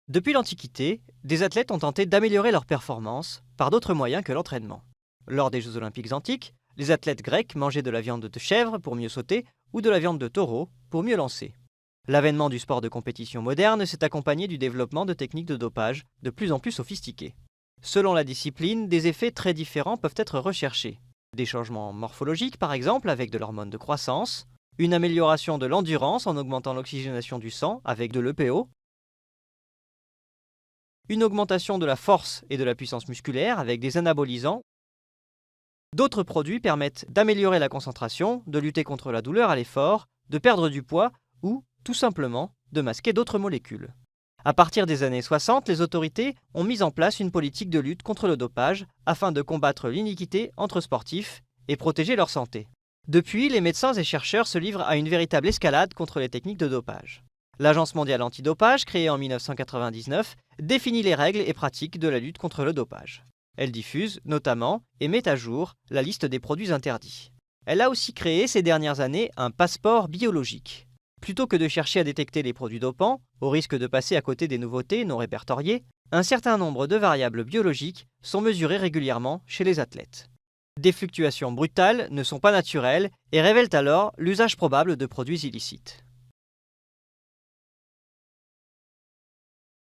Depuis l'Antiquité, des athlètes ont tenté d'améliorer leur performance par d'autres moyens que l'entraînement. Lors des Jeux olympiques antiques, les athlètes grecs mangeaient de la viande de chèvre pour mieux sauter ou de la viande de taureau pour mieux lancer. L'avènement du sport de compétition moderne s'est accompagné du développement de techniques de dopage de plus en plus sophistiquées. Selon la discipline, des effets très différents peuvent être recherchés. Des changements morphologiques par exemple avec de l'hormone de croissance, une amélioration de l'endurance en augmentant l'oxygénation du sang avec de l'EPO, une augmentation de la force et de la puissance musculaire avec des anabolisants. D'autres produits permettent d'améliorer la concentration, de lutter contre la douleur à l'effort, de perdre du poids ou, tout simplement, de masquer d'autres molécules. À partir des années 60, les autorités ont mis en place une politique de lutte contre le dopage afin de combattre l'iniquité entre sportifs et protéger leur santé. Depuis, les médecins et chercheurs se livrent à une véritable escalade contre les techniques de dopage. L'Agence mondiale antidopage, créée en 1999, définit les règles et pratiques de la lutte contre le dopage. Elle diffuse, notamment, et met à jour la liste des produits interdits. Elle a aussi créé ces dernières années un passeport biologique. Plutôt que de chercher à détecter les produits dopants, au risque de passer à côté des nouveautés non répertoriées, un certain nombre de variables biologiques sont mesurées régulièrement chez les athlètes. Des fluctuations brutales ne sont pas naturelles et révèlent alors l'usage probable de produits illicites.